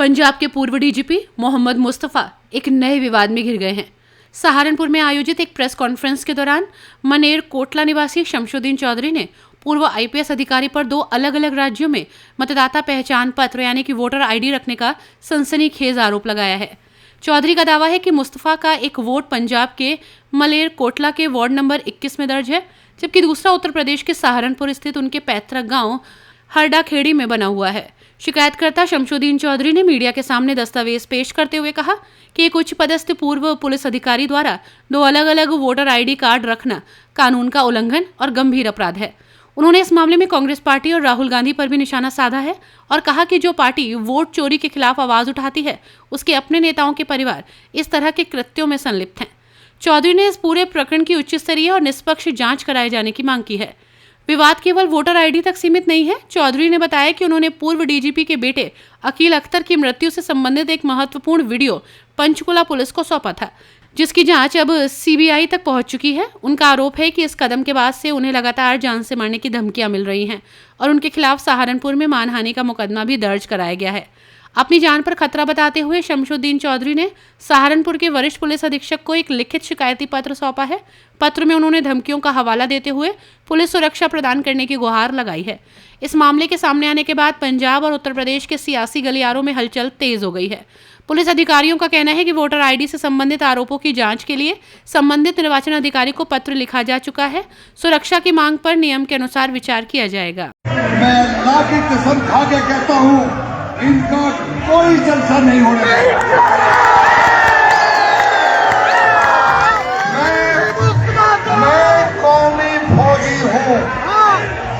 पंजाब के पूर्व डीजीपी मोहम्मद मुस्तफा एक नए विवाद में घिर गए हैं। सहारनपुर में आयोजित एक प्रेस कॉन्फ्रेंस के दौरान मनेर कोटला निवासी शमशुद्दीन चौधरी ने पूर्व आईपीएस अधिकारी पर 2 अलग अलग राज्यों में मतदाता पहचान पत्र यानी कि वोटर आईडी रखने का सनसनीखेज आरोप लगाया है। चौधरी का दावा है कि मुस्तफा का एक वोट पंजाब के मलेर कोटला के वार्ड नंबर 21 में दर्ज है, जबकि दूसरा उत्तर प्रदेश के सहारनपुर स्थित उनके पैतृक गांव हरडाखेड़ी में बना हुआ है। शिकायतकर्ता शमशुद्दीन चौधरी ने मीडिया के सामने दस्तावेज पेश करते हुए कहा कि एक उच्च पदस्थ पूर्व पुलिस अधिकारी द्वारा 2 अलग अलग वोटर आईडी कार्ड रखना कानून का उल्लंघन और गंभीर अपराध है। उन्होंने इस मामले में कांग्रेस पार्टी और राहुल गांधी पर भी निशाना साधा है और कहा कि जो पार्टी वोट चोरी के खिलाफ आवाज उठाती है, उसके अपने नेताओं के परिवार इस तरह के कृत्यों में संलिप्त हैं। चौधरी ने इस पूरे प्रकरण की उच्च स्तरीय और निष्पक्ष जांच कराए जाने की मांग की है। विवाद केवल वोटर आईडी तक सीमित नहीं है। चौधरी ने बताया कि उन्होंने पूर्व डीजीपी के बेटे अकील अख्तर की मृत्यु से संबंधित एक महत्वपूर्ण वीडियो पंचकुला पुलिस को सौंपा था, जिसकी जांच अब सीबीआई तक पहुंच चुकी है। उनका आरोप है कि इस कदम के बाद से उन्हें लगातार जान से मारने की धमकियां मिल रही हैं और उनके खिलाफ सहारनपुर में मानहानि का मुकदमा भी दर्ज कराया गया है। अपनी जान पर खतरा बताते हुए शमशुद्दीन चौधरी ने सहारनपुर के वरिष्ठ पुलिस अधीक्षक को एक लिखित शिकायती पत्र सौंपा है। पत्र में उन्होंने धमकियों का हवाला देते हुए पुलिस सुरक्षा प्रदान करने की गुहार लगाई है। इस मामले के सामने आने के बाद पंजाब और उत्तर प्रदेश के सियासी गलियारों में हलचल तेज हो गई है। पुलिस अधिकारियों का कहना है कि वोटर आईडी से संबंधित आरोपों की जांच के लिए संबंधित निर्वाचन अधिकारी को पत्र लिखा जा चुका है। सुरक्षा की मांग पर नियम के अनुसार विचार किया जाएगा। मैं अल्लाह की कसम खा के कहता हूँ, इनका कोई जलसा नहीं होने वाला। मैं कौमी फौजी हूँ,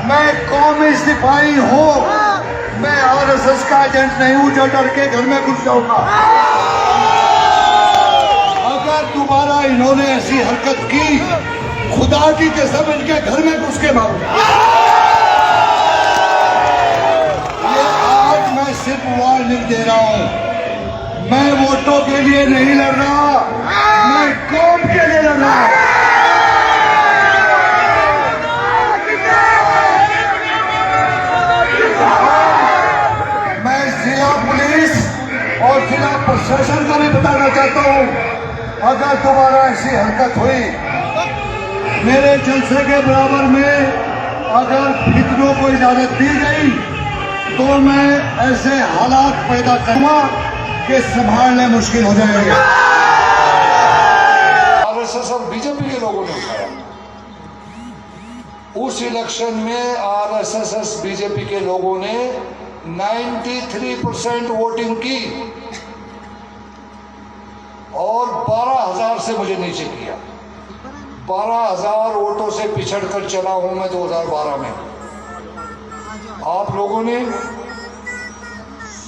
मैं कौमी सिपाही हूँ, मैं आरएसएस का एजेंट नहीं हूँ जो डर के घर में घुस जाऊंगा। अगर दोबारा इन्होंने ऐसी हरकत की, खुदा की कसम इनके घर में घुस के मारूंगा। सिर्फ वार्निंग दे रहा हूं, मैं वोटों के लिए नहीं लड़ रहा, मैं कौम के लिए लड़ रहा हूं। मैं जिला पुलिस और जिला प्रशासन को भी बताना चाहता हूं, अगर दोबारा ऐसी हरकत हुई, मेरे जलसे के बराबर में अगर फितनों को इजाजत दी गई तो मैं ऐसे हालात पैदा करूंगा कि संभालने मुश्किल हो जाएंगे। आरएसएस और बीजेपी के लोगों ने उठाया। उस इलेक्शन में आरएसएस बीजेपी के लोगों ने 93% वोटिंग की और 12,000 से मुझे नीचे किया। 12,000 वोटों से पिछड़कर चला हूं मैं 2012 में। आप लोगों ने,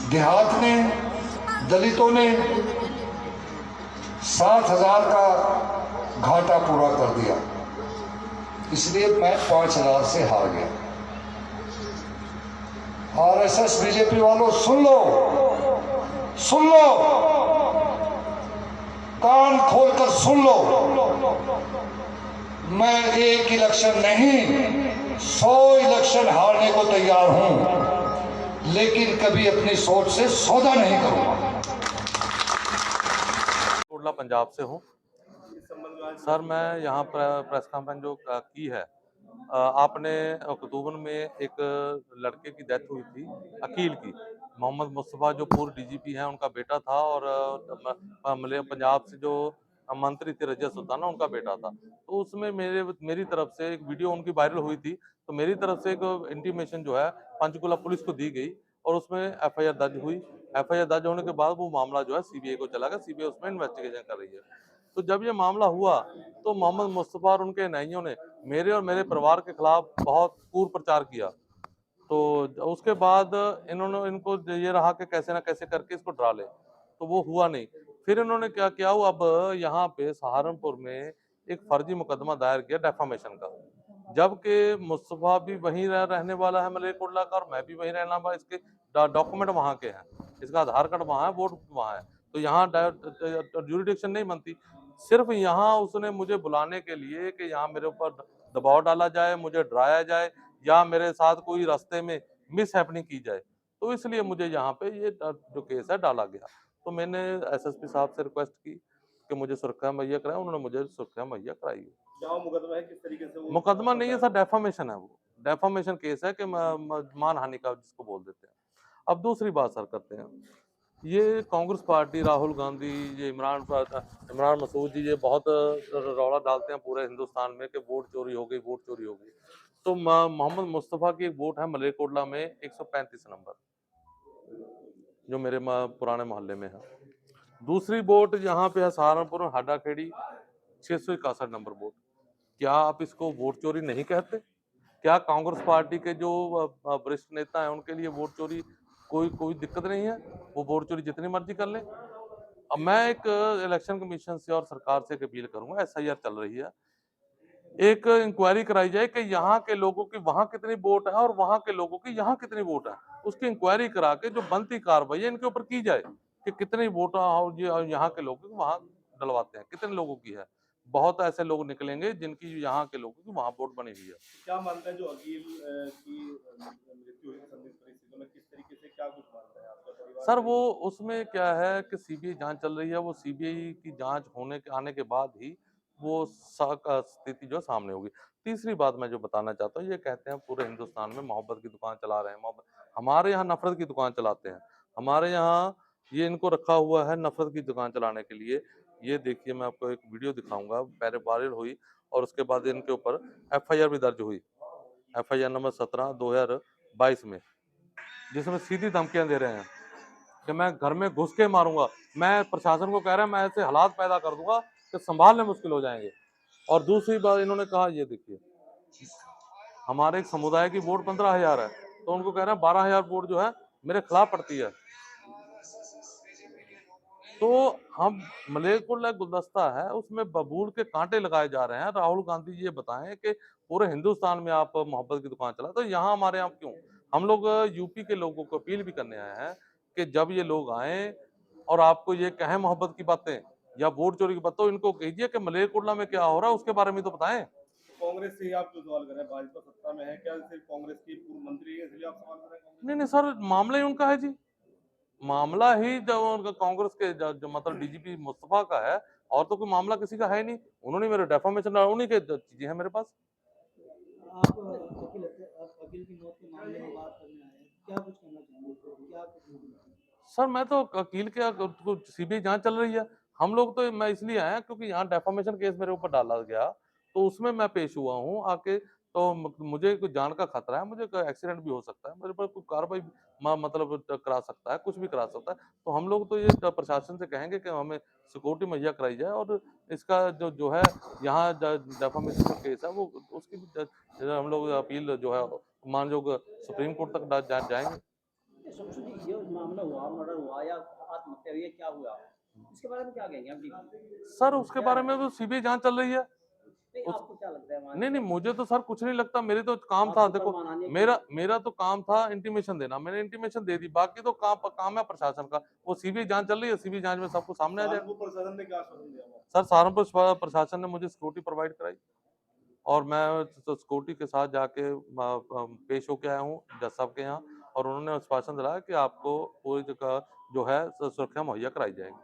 देहात ने, दलितों ने 7,000 का घाटा पूरा कर दिया, इसलिए मैं 5,000 से हार गया। आरएसएस बीजेपी वालों सुन लो, सुन लो, कान खोलकर सुन लो, मैं एक इलेक्शन नहीं 100 इलेक्शन हारने को तैयार हूं, लेकिन कभी अपनी सोच से सौदा नहीं करूंगा। कोटला पंजाब से हूं सर। मैं यहाँ पर प्रेस कॉन्फ्रेंस जो की है, आपने अक्टूबर में एक लड़के की डेथ हुई थी, अकील की, मोहम्मद मुस्तफा जो पूर्व डीजीपी हैं, उनका बेटा था, और पंजाब से जो मंत्री थे रजिया सुल्ताना, उनका बेटा था। तो उसमें मेरी तरफ से एक वीडियो उनकी वायरल हुई थी, तो मेरी तरफ से एक इंटीमेशन जो है पंचकुला पुलिस को दी गई और उसमें एफआईआर दर्ज हुई। एफआईआर दर्ज होने के बाद वो मामला जो है सीबीआई को चला गया। सीबीआई उसमें इन्वेस्टिगेशन कर रही है। तो जब ये मामला हुआ तो मोहम्मद मुस्तफा और उनके न्यायियों ने मेरे और मेरे परिवार के खिलाफ बहुत क्रूर प्रचार किया। तो उसके बाद इनको ये रहा कि कैसे ना कैसे करके इसको डरा ले, तो वो हुआ नहीं। फिर इन्होंने क्या किया, अब यहाँ पे सहारनपुर में एक फर्जी मुकदमा दायर किया डेफामेशन का, जबकि मुस्तफा भी वहीं रहने वाला है मलेरकोटला का, और मैं भी वहीं रहना वाला। इसके डॉक्यूमेंट वहाँ के हैं, इसका आधार कार्ड वहाँ है, वोट वहाँ है, तो यहाँ ज्यूरिडिक्शन नहीं बनती। सिर्फ यहाँ उसने मुझे बुलाने के लिए कि यहाँ मेरे ऊपर दबाव डाला जाए, मुझे डराया जाए, या मेरे साथ कोई रास्ते में मिस हैपनिंग की जाए। तो इसलिए मुझे यहाँ पे ये जो केस है डाला गया। तो मैंने एसएसपी साहब से रिक्वेस्ट की कि मुझे सुरक्षा मुहैया कराएं, उन्होंने मुझे सुरक्षा मुहैया कराई है। क्या वो मुकदमा है, किस तरीके से वो मुकदमा नहीं है पर्दा सर, डेफामेशन है वो। डेफामेशन केस है कि मानहानि का जिसको बोल देते हैं। अब दूसरी बात सर करते हैं। ये कांग्रेस पार्टी, राहुल गांधी, ये इमरान मसूद जी, ये बहुत रौला डालते हैं पूरे हिंदुस्तान में कि वोट चोरी हो गई, वोट चोरी हो गई। तो मोहम्मद मुस्तफ़ा की एक वोट है मलेरकोटला में 135 नंबर, जो मेरे पुराने मोहल्ले में है। दूसरी वोट यहाँ पे है सहारनपुर में हाडाखेड़ी, 661 नंबर वोट। क्या आप इसको वोट चोरी नहीं कहते? क्या कांग्रेस पार्टी के जो वरिष्ठ नेता हैं उनके लिए वोट चोरी कोई कोई दिक्कत नहीं है? वो वोट चोरी जितनी मर्जी कर लें। अब मैं एक इलेक्शन कमीशन से और सरकार से एक अपील करूंगा, एसआईआर चल रही है, एक इंक्वायरी कराई जाए कि यहाँ के लोगों की वहां कितनी वोट है और वहां के लोगों की यहाँ कितनी वोट है। उसकी इंक्वायरी करा के जो बनती कार्रवाई है इनके ऊपर की जाए कि कितनी वोट यहाँ के लोगों की वहां डलवाते हैं, कितने लोगों की है। बहुत ऐसे लोग निकलेंगे जिनकी यहाँ के लोगों की वहां वोट बनी हुई है। क्या मानता है जो अकील की मृत्यु हुई संदिग्ध परिस्थितियों में, किस तरीके से, क्या कुछ मानता है आपका परिवार सर में? वो उसमें क्या है कि सीबीआई जांच चल रही है, वो सीबीआई की जांच होने के आने के बाद ही वो स्थिति जो सामने होगी। तीसरी बात मैं जो बताना चाहता हूँ, ये कहते हैं पूरे हिंदुस्तान में मोहब्बत की दुकान चला रहे हैं, मोहब्बत। हमारे यहाँ नफरत की दुकान चलाते हैं। हमारे यहाँ ये इनको रखा हुआ है नफरत की दुकान चलाने के लिए। ये देखिए, मैं आपको एक वीडियो दिखाऊंगा, पहले वायरल हुई और उसके बाद इनके ऊपर एफआईआर भी दर्ज हुई, एफआईआर नंबर 17 2022 में, जिसमें सीधी धमकियां दे रहे हैं कि मैं घर में घुस के मारूंगा। मैं प्रशासन को कह रहा है मैं ऐसे हालात पैदा कर दूंगा कि संभालने मुश्किल हो जाएंगे। और दूसरी बात इन्होंने कहा, ये देखिए, हमारे एक समुदाय की वोट 15,000 है, तो उनको कह रहे हैं 12,000 वोट जो है मेरे खिलाफ पड़ती है। तो हम मलेरकोटला गुलदस्ता है, उसमें बबूल के कांटे लगाए जा रहे हैं। राहुल गांधी जी ये बताएं कि पूरे हिंदुस्तान में आप मोहब्बत की दुकान चला, तो यहाँ हमारे यहाँ क्यों? हम लोग यूपी के लोगों को अपील भी करने आए हैं कि जब ये लोग आए और आपको ये कहें मोहब्बत की बातें या वोट चोरी की बातें, तो इनको कहिए कि मलेरकोटला में क्या हो रहा है उसके बारे में तो बताएं। कांग्रेस से ही आप जो सवाल कर रहे हैं, भाजपा सत्ता में है, क्या सिर्फ कांग्रेस की पूर्व मंत्री है इसलिए आप सवाल कर रहे हैं कांग्रेस? नहीं नहीं सर, मामला ही उनका है जी। मामला ही जो उनका कांग्रेस के जो मतलब डीजीपी मुस्तफा का है, और तो कोई मामला किसी का है नहीं। उन्होंने मेरे डेफामेशन डाला, उन्हीं के चीजें हैं मेरे पास। आप वकील की मौत के मामले में बात करने आए हैं, क्या कुछ कहना चाहेंगे? क्या कुछ सर मैं तो वकील के सीबीआई जांच चल रही है। हम लोग तो, मैं इसलिए आया क्योंकि यहाँ डेफामेशन केस मेरे ऊपर डाला गया, तो उसमें मैं पेश हुआ हूँ आके। तो मुझे कोई जान का खतरा है, मुझे कोई एक्सीडेंट भी हो सकता है, मेरे पर कोई कार्रवाई मतलब करा सकता है, कुछ भी करा सकता है। तो हम लोग तो ये प्रशासन से कहेंगे कि हमें सिक्योरिटी मुहैया कराई जाए, और इसका जो है यहाँ डेफामेशन का केस है वो उसकी भी हम लोग अपील जो है मानयोग सुप्रीम कोर्ट तक जाएंगे। शमशुद्दीन, ये मामला हुआ, मर्डर हुआ या आत्महत्या हुई है, क्या हुआ? इसके बारे में क्या कहेंगे आप? जी। सर उसके बारे में तो सीबीआई जांच चल रही है। नहीं, उस आपको क्या लगता है वहाँ नहीं क्या? नहीं, मुझे तो सर कुछ नहीं लगता, मेरे तो काम था। आपके ऊपर देखो, मानहानि की? मेरा तो काम था इंटीमेशन देना, मैंने इंटीमेशन दे दी, बाकी तो काम है प्रशासन का। वो सीबीआई जांच चल रही है, सीबीआई जांच में सबको सामने आ जाएगा। सहारनपुर प्रशासन ने क्या आश्वासन दिया आपको? सर सहारनपुर प्रशासन ने मुझे सिक्योरिटी प्रोवाइड कराई, और मैं तो सिक्योरिटी के साथ जाके पेश होके आया हूँ जज साहब के यहाँ, और उन्होंने आश्वासन दिलाया कि आपको पूरी जगह जो है सुरक्षा मुहैया कराई जाएगी।